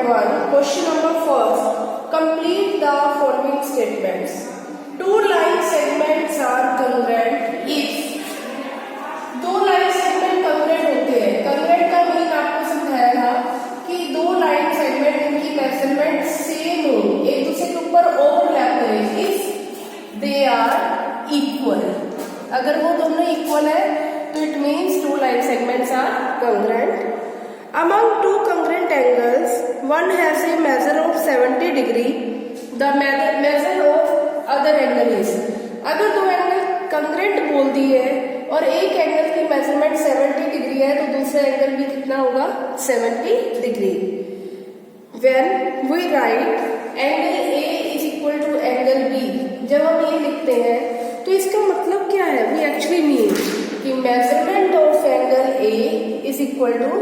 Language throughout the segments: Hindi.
1, question number first. Complete the following statements. Two line segments are congruent if दो लाइन सेगमेंट congruent होते हैं. Congruent का मीन आपको समझाया था कि दो लाइन सेगमेंट इनकी मेजरमेंट सेम हो, एक दूसरे के ऊपर ओवरलैप करें. इफ दे आर इक्वल, अगर वो दोनों इक्वल है तो it means two line segments are congruent. Among two congruent angles, one has a measure of 70 degree. The measure of other angle is. अगर दो एंगल congruent बोल दी है और एक एंगल की मेजरमेंट 70 डिग्री है तो दूसरा एंगल भी कितना होगा? 70 degree. When we write angle A is equal to angle B, जब हम ये लिखते हैं तो इसका मतलब क्या है? We actually mean कि measurement of angle A is equal to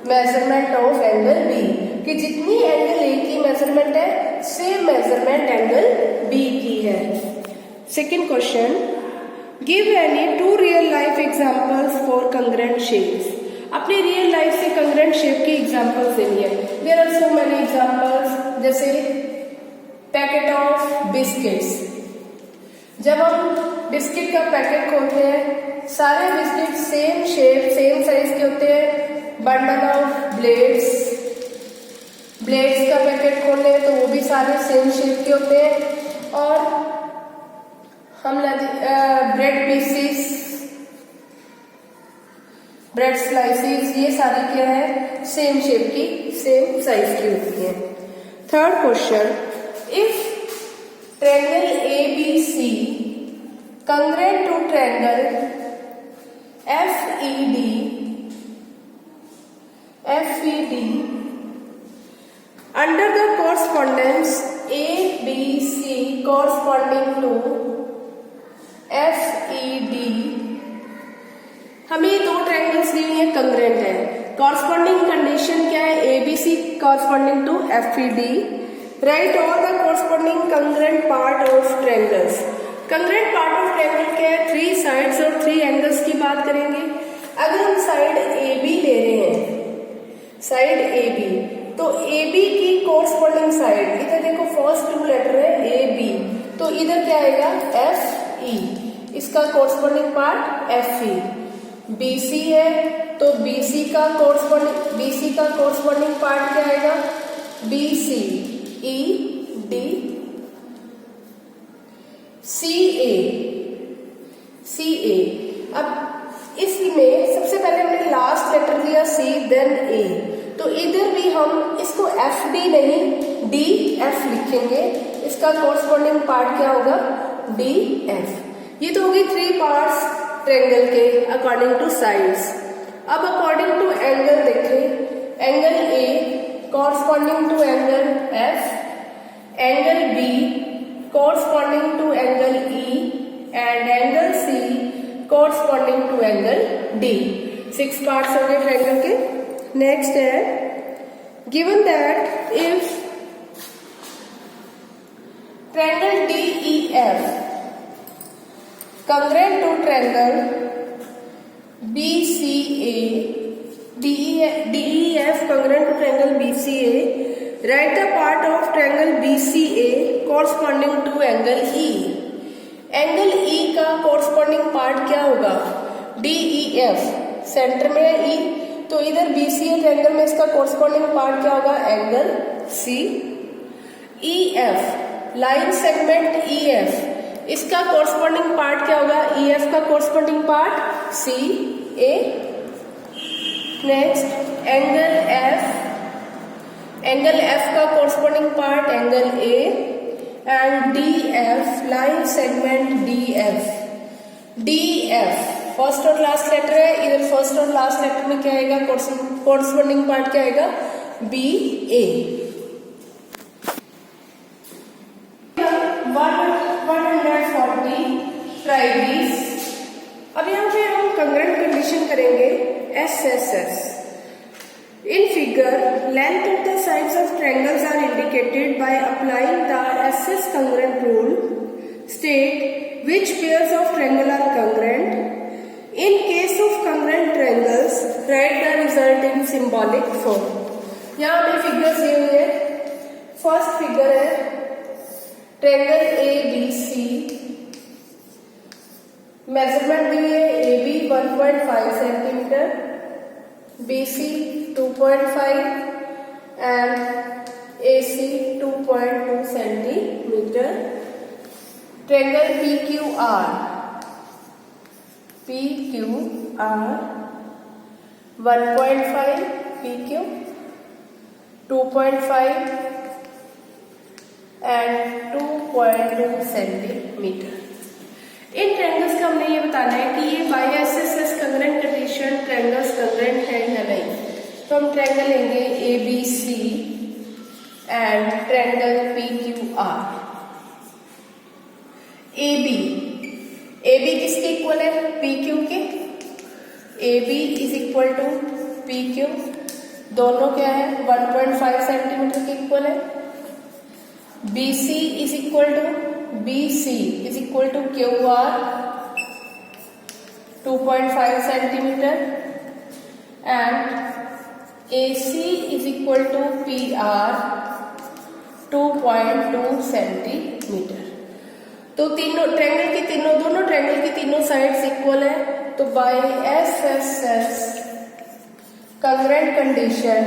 measurement of angle B, कि जितनी एंगल ए की मेजरमेंट है सेम मेजरमेंट एंगल बी की है. Second question, give any two real life examples for congruent shapes. अपने रियल लाइफ से कंग्रेंट शेप की एग्जांपल्स देनी है. There are so many examples, जैसे पैकेट ऑफ बिस्किट्स. जब हम बिस्किट का पैकेट खोलते हैं सारे biscuit same shape same size के होते हैं. बंडल ऑफ ब्लेड्स का पैकेट खोले तो वो भी सारे सेम शेप के होते हैं. और हम ब्रेड पीसेस, ब्रेड स्लाइसेस, ये सारी क्या है? सेम शेप की सेम साइज की होती है. Third question, if triangle ABC congruent to triangle FED under the correspondence ABC corresponding to FED, हमें दो ट्रायंगल्स दी हुई है कंग्रेंट है. कॉरस्पॉन्डिंग कंडीशन क्या है? ABC corresponding to FED. Right all the corresponding congruent part of triangles. Congruent part of triangle क्या है? 3 साइड्स और 3 एंगल्स की बात करेंगे. अगर हम साइड AB ले रहे हैं, साइड AB, तो AB की कोरस्पॉन्डिंग साइड, इधर देखो फर्स्ट 2 लेटर है AB, तो इधर क्या आएगा? FE. इसका कोरस्पॉन्डिंग पार्ट FE. BC है तो BC का कोरस्पॉन्डिंग पार्ट क्या आएगा? BC. ED. CA. अब इसमें सबसे पहले हमने लास्ट लेटर लिया C, देन A, तो इधर भी हम इसको FD नहीं DF लिखेंगे. इसका कोरस्पॉन्डिंग पार्ट क्या होगा? DF. ये तो होगी 3 पार्ट्स ट्रायंगल के अकॉर्डिंग टू साइड्स. अब अकॉर्डिंग टू एंगल देखें. Angle A corresponding to angle F, angle B corresponding to angle E, and angle C corresponding to angle D. 6 parts हो गए ट्रायंगल के. नेक्स्ट है, given that if triangle DEF congruent to triangle BCA, DEF congruent to triangle BCA, write the part of triangle BCA corresponding to angle E. Angle E का कोरस्पॉन्डिंग पार्ट क्या होगा? DEF. सेंटर में है E, तो इधर BCA ट्रायंगल में इसका कोरस्पॉन्डिंग पार्ट क्या होगा? Angle C. EF line segment EF, इसका कोरस्पॉन्डिंग पार्ट क्या होगा? EF का corresponding part CA. Next angle F का corresponding part angle A, and DF line segment DF first और लास्ट लेटर है. इधर फर्स्ट और लास्ट लेटर में क्या आएगा? कोरस्पॉन्डिंग पार्ट क्या आएगा? BA. 140 try this. अब यहाँ पे हम कंग्रेंट कंडीशन करेंगे SSS. In figure, length of the sides of triangles are indicated by applying the SS congruent rule. State which pairs of triangle are congruent. In case of congruent triangles, write the result in symbolic form. यहाँ हमें फिगर्स दिए हुए हैं। फर्स्ट फिगर है triangle A B C, measurement दी हुई है A B 1.5 centimetre, B C 2.5 and A C 2.2 centimetre. Triangle P Q R 1.5, P Q 2.5 and 2.2 centimetre. इन ट्रायंगल्स का हमने ये बताना है कि ये by SSS congruent condition triangles congruent है या नहीं। तो हम ट्रायंगल लेंगे A B C and triangle P Q R. A B किसके इक्वल है? पी क्यू के। A B is equal to P Q, दोनों क्या है 1.5 सेंटीमीटर के इक्वल है। B C is equal to Q R 2.5 centimetre and A C is equal to P R 2.2 centimetre. तो दोनों ट्रायंगल की तीनों साइड्स इक्वल है। तो बाय एसएसएस कंग्रेंट कंडीशन,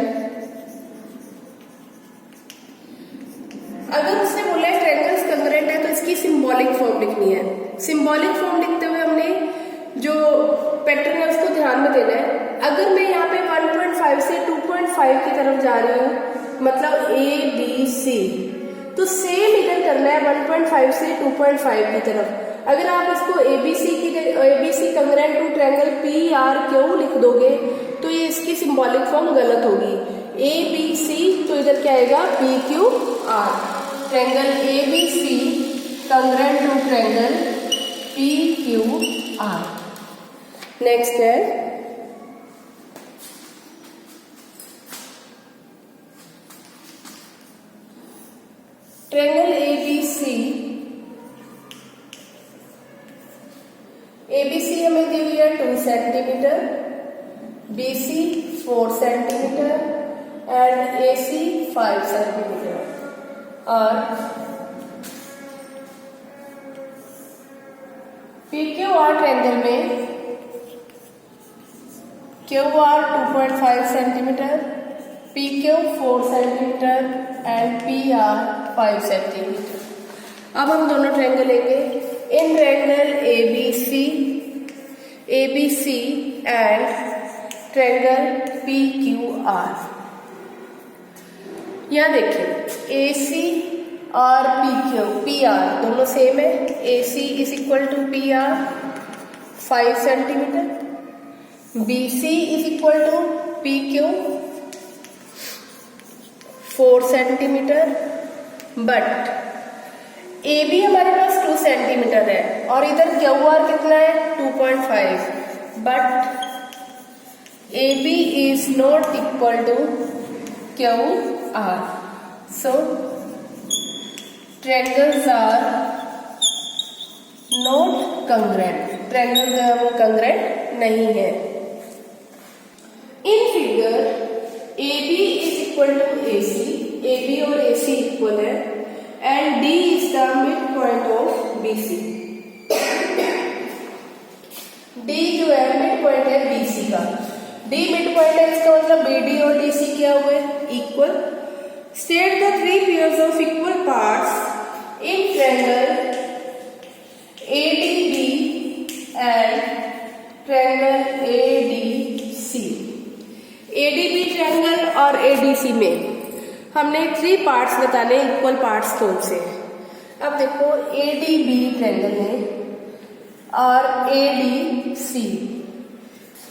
अगर उसने बोला है ट्रायंगल्स कंग्रेंट है तो इसकी सिंबॉलिक फॉर्म लिखनी है। सिंबॉलिक फॉर्म लिखते हुए हमने जो पैटर्न है उसको ध्यान में देना है। अगर मैं यहाँ पे 1.5 से 2.5 की तरफ जा रही हूँ, मतलब ए बी सी, तो सेम इधर करना है 1.5 से 2.5 की तरफ। अगर आप इसको ABC congruent to triangle P R Q लिख दोगे तो ये इसकी सिंबॉलिक फॉर्म गलत होगी। ए बी सी तो इधर क्या आएगा P Q R. Triangle A B C congruent to triangle P Q R. Next है ट्रायंगल एबीसी हमें दी हुई है 2 centimetre, BC 4 centimetre and AC 5 centimetre. और पीक्यूआर ट्रायंगल में QR 2.5 centimetre, PQ 4 centimetre and PR 5 centimetre. अब हम दोनों ट्रायंगल लेंगे। In triangle ABC and triangle PQR, यहाँ देखिए एसी और पीआर दोनों सेम है। AC is equal to PR 5 centimetre, BC is equal to PQ 4 centimetre, but A B हमारे पास 2 सेंटीमीटर है और इधर क्यू आर कितना है 2.5, but A B is not equal to Q R. So triangles are not congruent, triangle जो है वो कंग्रेंट नहीं है। In figure A B is equal to A C, A B और ए सी इक्वल है and D is the midpoint of B C. D जो है मिड पॉइंट है बी सी का। डी मिड पॉइंट है, इसका मतलब बी डी और डी सी क्या हुए equal. State the 3 pairs of equal parts in triangle A D B and triangle A D C. A D B triangle और ए डी सी में हमने 3 पार्ट्स बताने, इक्वल पार्ट्स कौन से हैं। अब देखो ए डी बी ट्रायंगल में और A D C,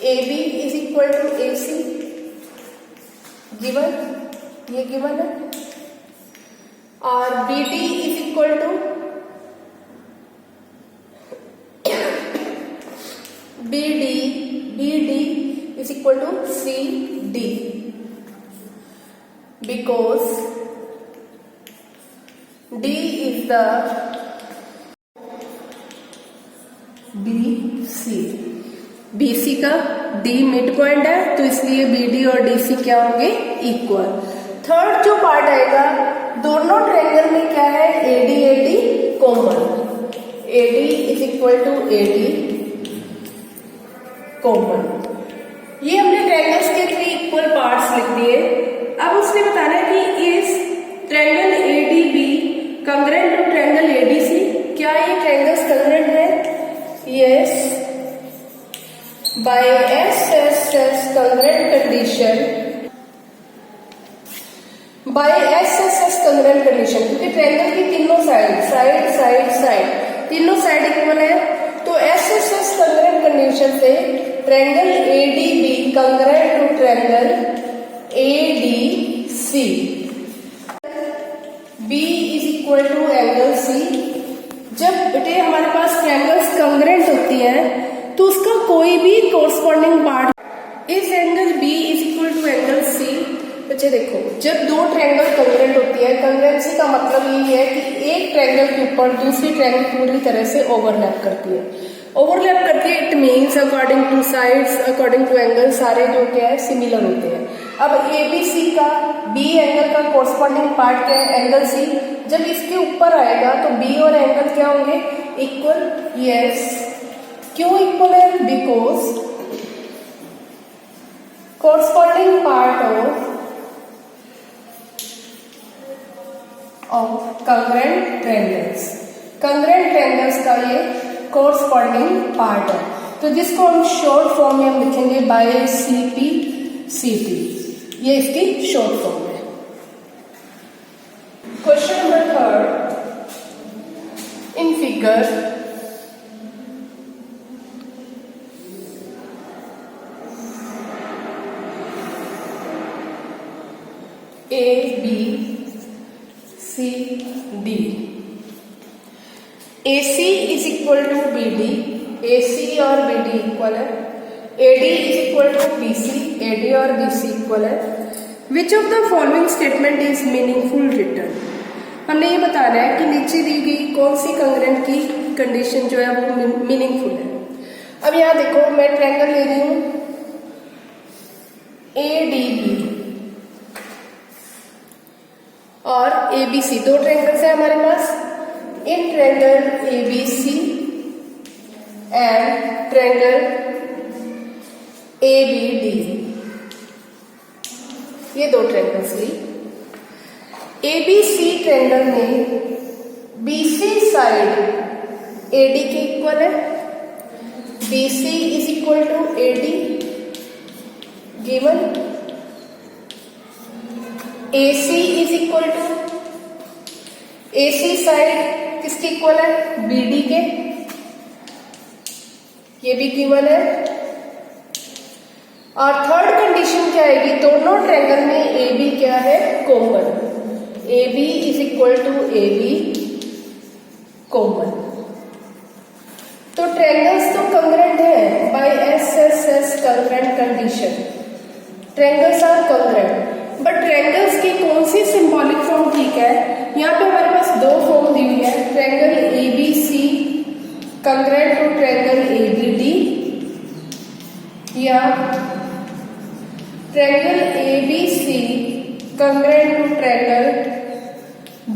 A B is equal to A C given, ये गिवन है, और B D is equal to B D is equal to C D, because D is the BC, BC का D मिड पॉइंट है तो इसलिए BD और DC क्या होंगे इक्वल। थर्ड जो पार्ट आएगा, दोनों ट्रायंगल में क्या है, AD AD common, AD is equal to AD common. ये हमने ट्रायंगल्स के 3 इक्वल पार्ट्स लिख दिए। अब उसने बताना है कि इस triangle ADB congruent to triangle ADC, क्या ये ट्रायंगल्स कंग्रेंट है? Yes, by SSS congruent condition, by SSS congruent condition, क्योंकि ट्रायंगल की तीनों साइड साइड साइड साइड तीनों साइड इक्वल है, तो एसएसएस कंग्रेंट कंडीशन से triangle ADB congruent to triangle ADC, B is equal to angle C. जब बेटे हमारे पास ट्रायंगल्स कंग्रेंट होती है तो उसका कोई भी कोरस्पॉन्डिंग पार्ट इस angle B is equal to angle C. बच्चे देखो, जब दो ट्रायंगल कंग्रेंट होती है, कंग्रेंसी का मतलब ये है कि एक ट्रायंगल के ऊपर दूसरी ट्रायंगल पूरी तरह से ओवरलैप करती है। ओवरलैप करती है it means according to sides, according to angle, सारे जो क्या है सिमिलर होते हैं। अब ए बी सी का बी एंगल का कोरस्पॉन्डिंग पार्ट क्या है, एंगल सी। जब इसके ऊपर आएगा तो बी और एंगल क्या होंगे, इक्वल। यस, क्यों इक्वल है? Because corresponding part of congruent triangles, congruent triangles का ये कोरस्पॉन्डिंग पार्ट है। तो जिसको हम शॉर्ट फॉर्म में हम लिखेंगे बाय सीपी सीटी, ये इसकी शॉर्ट फॉर्म है। Question number 3, in figure A B C D, AC is equal to BD, AC और BD इक्वल है। AD is equal to BC, AD और BC इक्वल है। Which of the following statement is meaningful written, हमने ये बताना है कि नीचे दी गई कौन सी कंग्रेंट की कंडीशन जो है वो मीनिंगफुल है। अब यहाँ देखो, मैं ट्रायंगल ले रही हूं ADB और ABC, दो ट्रायंगल्स है हमारे पास। इन triangle ABC and triangle ABD, ये दो ट्रायंगल्स हुई। ABC ट्रायंगल में BC साइड AD के इक्वल है, BC is equal to AD given. AC is equal to, AC side किसके इक्वल है, BD के, ये भी गिवन है। और थर्ड कंडीशन क्या आएगी, दोनों ट्रायंगल में AB क्या है, common, AB is equal to AB common. तो ट्रायंगल्स तो कंग्रेंट है by SSS congruent condition, triangles are congruent. But triangles की कौन सी सिंबॉलिक फॉर्म ठीक है, यहाँ पे हमारे पास दो फॉर्म दी हुई है, triangle ABC congruent to triangle ABD या triangle ABC congruent to triangle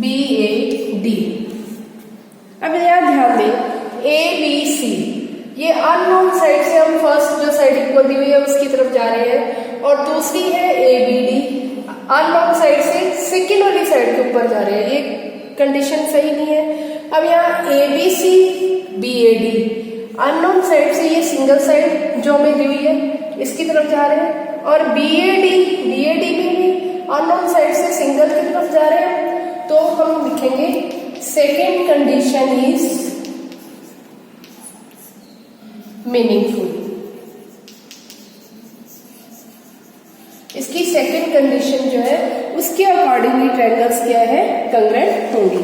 BAD। अब यहाँ ध्यान दें, ABC ये अननोन साइड से हम फर्स्ट जो साइड इक्वल दी हुई है उसकी तरफ जा रहे हैं, और दूसरी है ABD अननोन साइड से सेकेंड वाली साइड के ऊपर जा रहे हैं। ये कंडीशन सही नहीं है। अब यहाँ ABC BAD अननोन साइड से ये सिंगल साइड जो हमें दी हुई है इसकी तरफ जा रहे हैं, और BAD भी अननोन साइड से सिंगल की तरफ जा रहे हैं। तो हम लिखेंगे सेकेंड कंडीशन इज मीनिंगफुल। इसकी सेकेंड कंडीशन जो है उसके अकॉर्डिंगली ट्रायंगल्स क्या है, कंग्रेंट होंगी।